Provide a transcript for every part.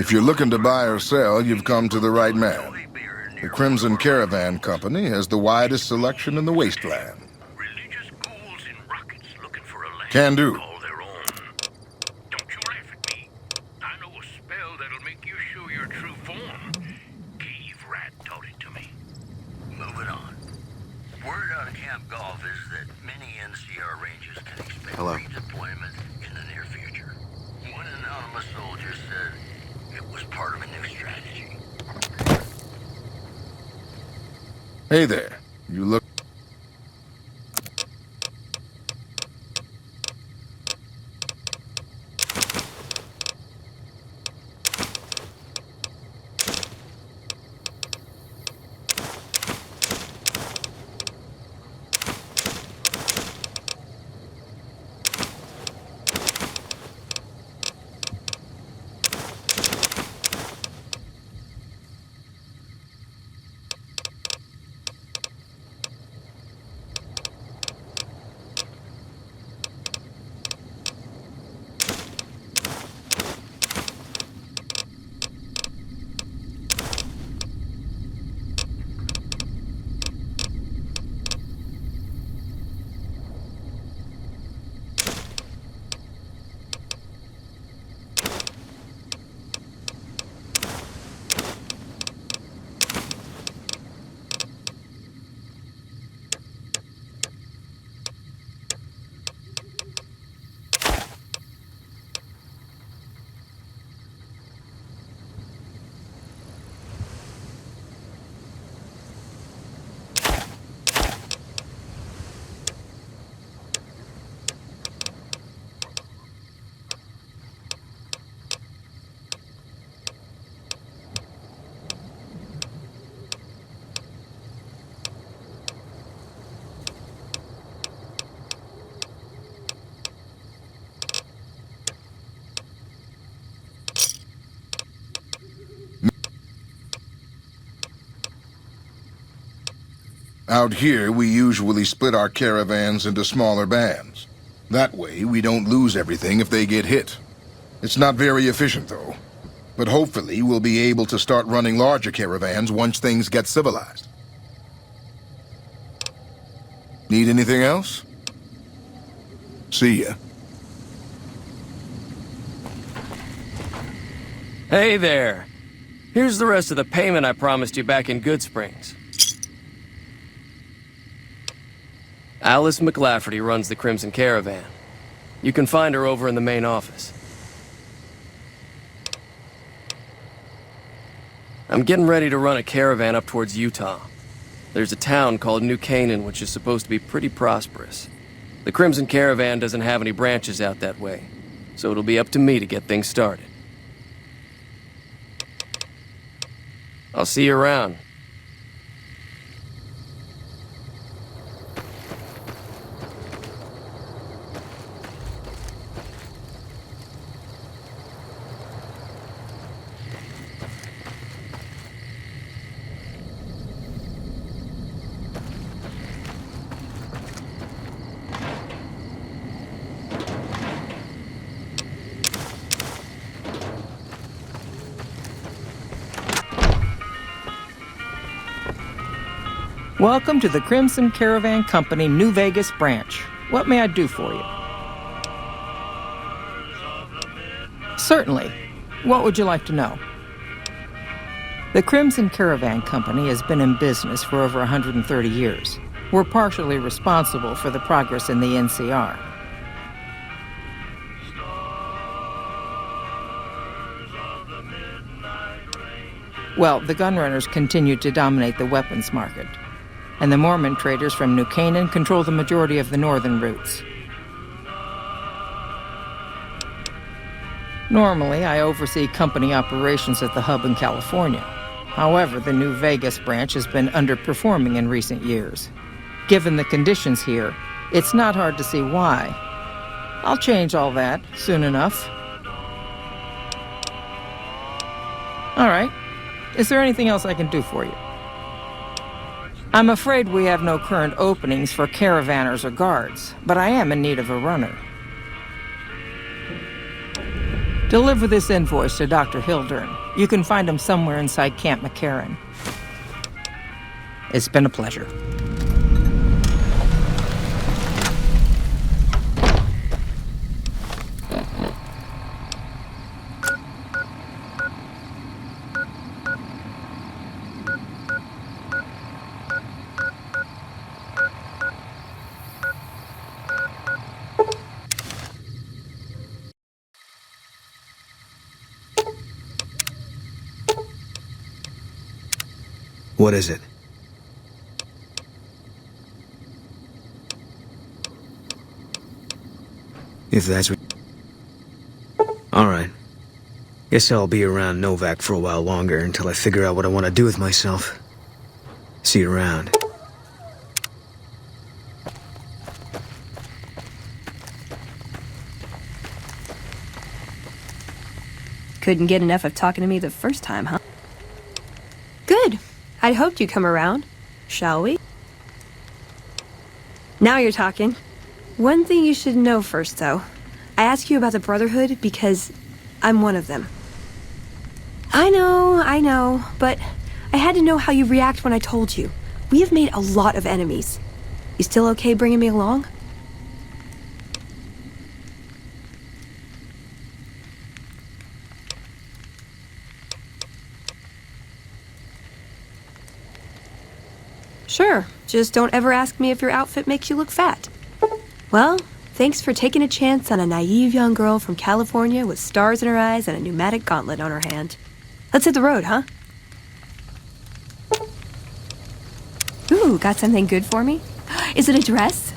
If you're looking to buy or sell, you've come to the right man. The Crimson Caravan Company has the widest selection in the wasteland. Religious ghouls in rockets looking for a land Can do. all their own. Don't you laugh at me. I know a spell that'll make you show your true form. Cave Rat taught it to me. Moving on. Word out of Camp Golf is that many NCR Rangers can expect redeployment in the near future. One anonymous soldier said it was part of a new strategy. Hey there. You look... Out here, we usually split our caravans into smaller bands. That way, we don't lose everything if they get hit. It's not very efficient, though. But hopefully, we'll be able to start running larger caravans once things get civilized. Need anything else? See ya. Hey there. Here's the rest of the payment I promised you back in Good Springs. Alice McLafferty runs the Crimson Caravan. You can find her over in the main office. I'm getting ready to run a caravan up towards Utah. There's a town called New Canaan which is supposed to be pretty prosperous. The Crimson Caravan doesn't have any branches out that way, so it'll be up to me to get things started. I'll see you around. Welcome to the Crimson Caravan Company New Vegas branch. What may I do for you? Certainly. What would you like to know? The Crimson Caravan Company has been in business for over 130 years. We're partially responsible for the progress in the NCR. Well, the gunrunners continue to dominate the weapons market, and the Mormon traders from New Canaan control the majority of the northern routes. Normally, I oversee company operations at the hub in California. However, the New Vegas branch has been underperforming in recent years. Given the conditions here, it's not hard to see why. I'll change all that soon enough. All right. Is there anything else I can do for you? I'm afraid we have no current openings for caravanners or guards, but I am in need of a runner. Deliver this invoice to Dr. Hildern. You can find him somewhere inside Camp McCarran. It's been a pleasure. What is it? If that's what... Alright. Guess I'll be around Novak for a while longer until I figure out what I want to do with myself. See you around. Couldn't get enough of talking to me the first time, huh? Good. I'd hoped you'd come around. Shall we? Now you're talking. One thing you should know first, though. I ask you about the Brotherhood because I'm one of them. I know, but I had to know how you react when I told you. We have made a lot of enemies. You still okay bringing me along? Sure, just don't ever ask me if your outfit makes you look fat. Well, thanks for taking a chance on a naive young girl from California with stars in her eyes and a pneumatic gauntlet on her hand. Let's hit the road, huh? Ooh, got something good for me? Is it a dress?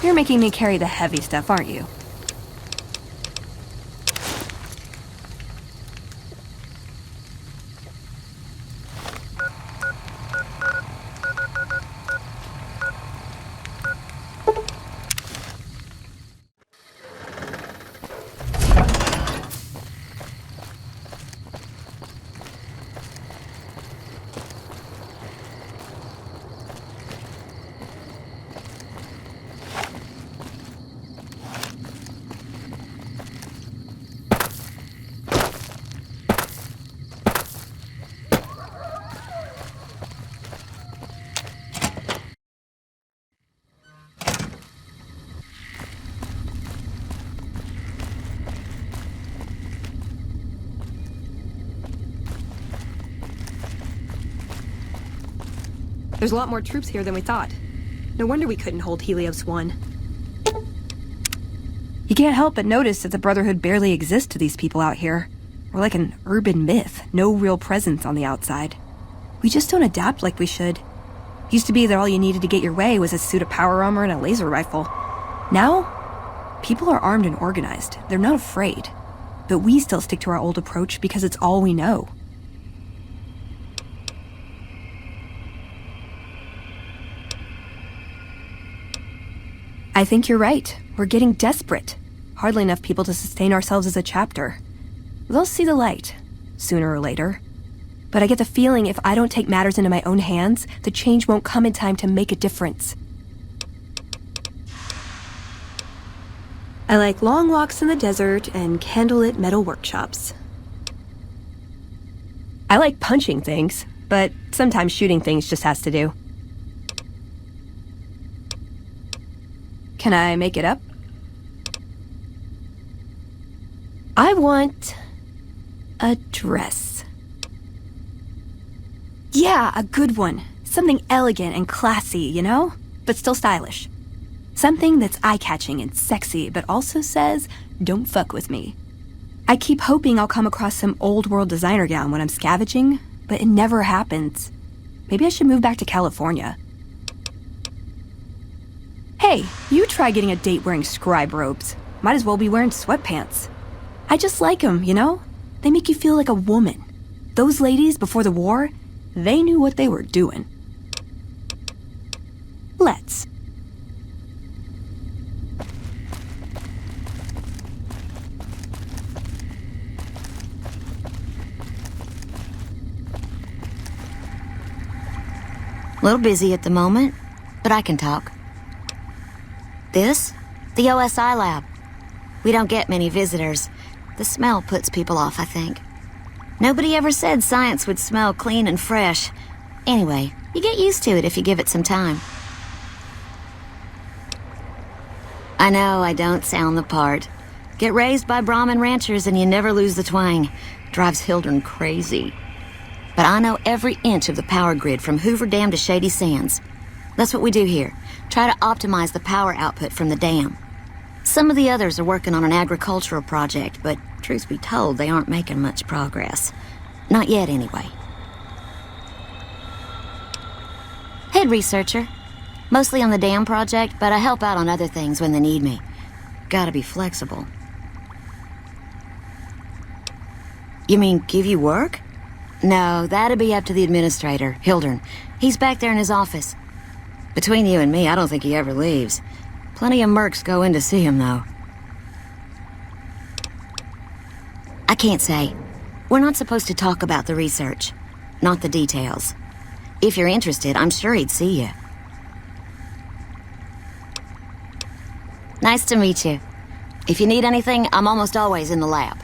You're making me carry the heavy stuff, aren't you? There's a lot more troops here than we thought. No wonder we couldn't hold Helios 1. You can't help but notice that the Brotherhood barely exists to these people out here. We're like an urban myth, no real presence on the outside. We just don't adapt like we should. Used to be that all you needed to get your way was a suit of power armor and a laser rifle. Now, people are armed and organized. They're not afraid. But we still stick to our old approach because it's all we know. I think you're right. We're getting desperate. Hardly enough people to sustain ourselves as a chapter. They'll see the light, sooner or later. But I get the feeling if I don't take matters into my own hands, the change won't come in time to make a difference. I like long walks in the desert and candlelit metal workshops. I like punching things, but sometimes shooting things just has to do. Can I make it up? I want a dress. Yeah, a good one. Something elegant and classy, you know? But still stylish. Something that's eye-catching and sexy, but also says, don't fuck with me. I keep hoping I'll come across some old-world designer gown when I'm scavenging, but it never happens. Maybe I should move back to California. Hey, you try getting a date wearing scribe robes. Might as well be wearing sweatpants. I just like them, you know? They make you feel like a woman. Those ladies, before the war, they knew what they were doing. Let's. A little busy at the moment, but I can talk. This? The OSI lab. We don't get many visitors. The smell puts people off, I think. Nobody ever said science would smell clean and fresh. Anyway, you get used to it if you give it some time. I know I don't sound the part. Get raised by Brahmin ranchers and you never lose the twang. Drives Hildern crazy. But I know every inch of the power grid from Hoover Dam to Shady Sands. That's what we do here. Try to optimize the power output from the dam. Some of the others are working on an agricultural project, but truth be told, they aren't making much progress. Not yet, anyway. Head researcher. Mostly on the dam project, but I help out on other things when they need me. Gotta be flexible. You mean give you work? No, that'd be up to the administrator, Hildern. He's back there in his office. Between you and me, I don't think he ever leaves. Plenty of mercs go in to see him, though. I can't say. We're not supposed to talk about the research. Not the details. If you're interested, I'm sure he'd see you. Nice to meet you. If you need anything, I'm almost always in the lab.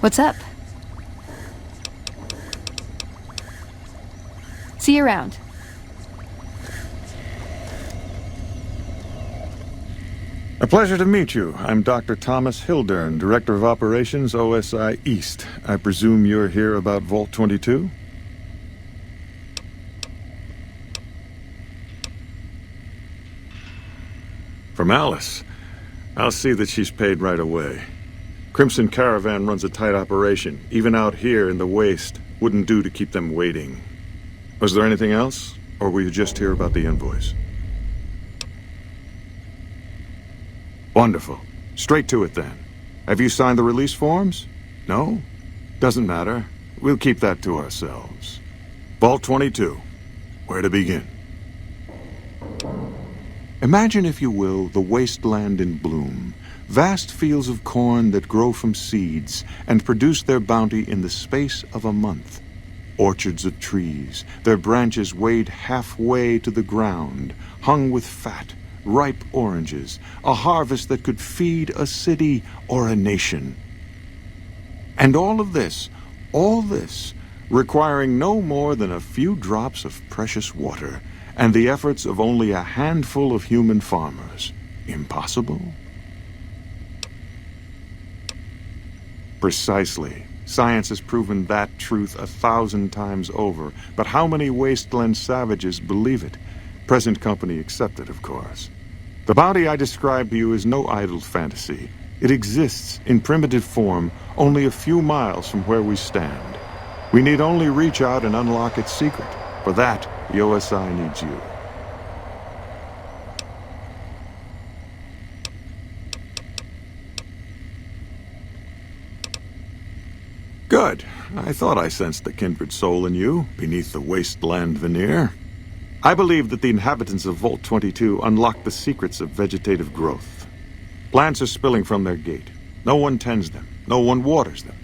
What's up? See you around. A pleasure to meet you. I'm Dr. Thomas Hildern, Director of Operations, OSI East. I presume you're here about Vault 22? From Alice. I'll see that she's paid right away. Crimson Caravan runs a tight operation. Even out here in the waste, wouldn't do to keep them waiting. Was there anything else? Or were you just here about the invoice? Wonderful. Straight to it then. Have you signed the release forms? No? Doesn't matter. We'll keep that to ourselves. Vault 22. Where to begin? Imagine, if you will, the wasteland in bloom. Vast fields of corn that grow from seeds and produce their bounty in the space of a month. Orchards of trees, their branches weighed halfway to the ground, hung with fat, ripe oranges, a harvest that could feed a city or a nation. And all this, requiring no more than a few drops of precious water and the efforts of only a handful of human farmers. Impossible? Precisely. Science has proven that truth 1,000 times over, but how many wasteland savages believe it? Present company accepted, of course. The bounty I describe to you is no idle fantasy. It exists in primitive form only a few miles from where we stand. We need only reach out and unlock its secret. For that, the OSI needs you. Good. I thought I sensed the kindred soul in you, beneath the wasteland veneer. I believe that the inhabitants of Vault 22 unlock the secrets of vegetative growth. Plants are spilling from their gate. No one tends them. No one waters them.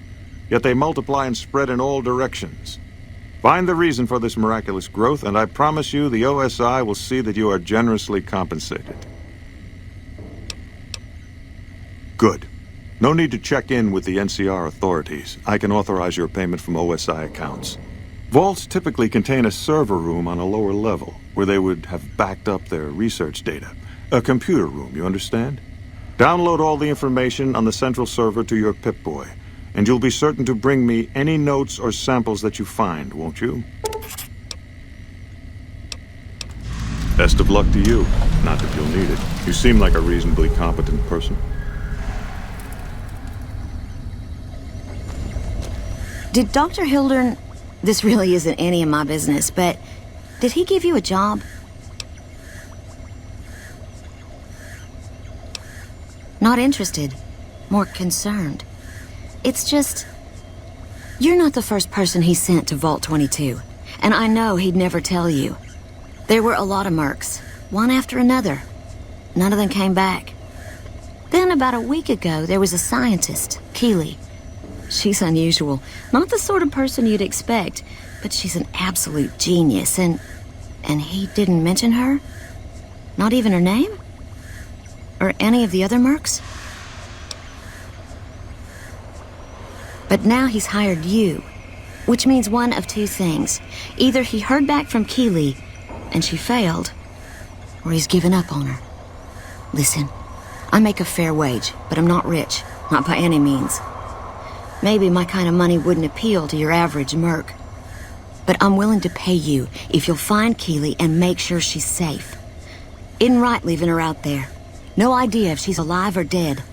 Yet they multiply and spread in all directions. Find the reason for this miraculous growth, and I promise you the OSI will see that you are generously compensated. Good. No need to check in with the NCR authorities. I can authorize your payment from OSI accounts. Vaults typically contain a server room on a lower level, where they would have backed up their research data. A computer room, you understand? Download all the information on the central server to your Pip-Boy, and you'll be certain to bring me any notes or samples that you find, won't you? Best of luck to you. Not that you'll need it. You seem like a reasonably competent person. Did Dr. Hildern... This really isn't any of my business, but did he give you a job? Not interested. More concerned. It's just... You're not the first person he sent to Vault 22, and I know he'd never tell you. There were a lot of mercs, one after another. None of them came back. Then about a week ago, there was a scientist, Keeley. She's unusual. Not the sort of person you'd expect, but she's an absolute genius, and he didn't mention her? Not even her name? Or any of the other mercs? But now he's hired you, which means one of two things. Either he heard back from Keeley, and she failed, or he's given up on her. Listen, I make a fair wage, but I'm not rich, not by any means. Maybe my kind of money wouldn't appeal to your average merc. But I'm willing to pay you if you'll find Keeley and make sure she's safe. Isn't right leaving her out there. No idea if she's alive or dead.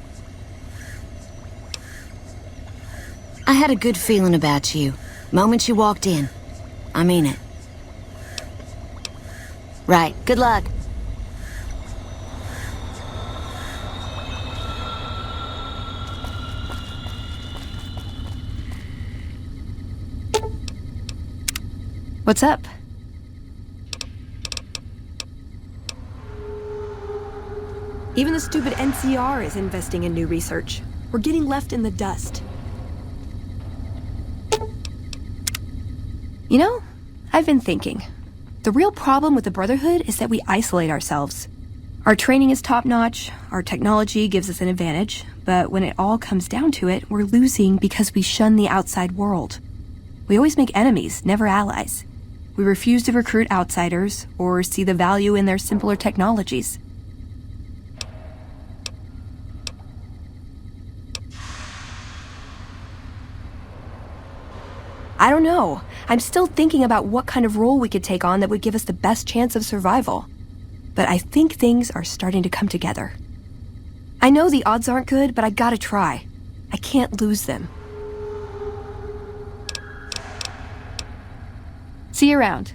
I had a good feeling about you. Moment you walked in. I mean it. Right, good luck. What's up? Even the stupid NCR is investing in new research. We're getting left in the dust. You know, I've been thinking. The real problem with the Brotherhood is that we isolate ourselves. Our training is top-notch, our technology gives us an advantage, but when it all comes down to it, we're losing because we shun the outside world. We always make enemies, never allies. We refuse to recruit outsiders or see the value in their simpler technologies. I don't know. I'm still thinking about what kind of role we could take on that would give us the best chance of survival. But I think things are starting to come together. I know the odds aren't good, but I gotta try. I can't lose them. See you around.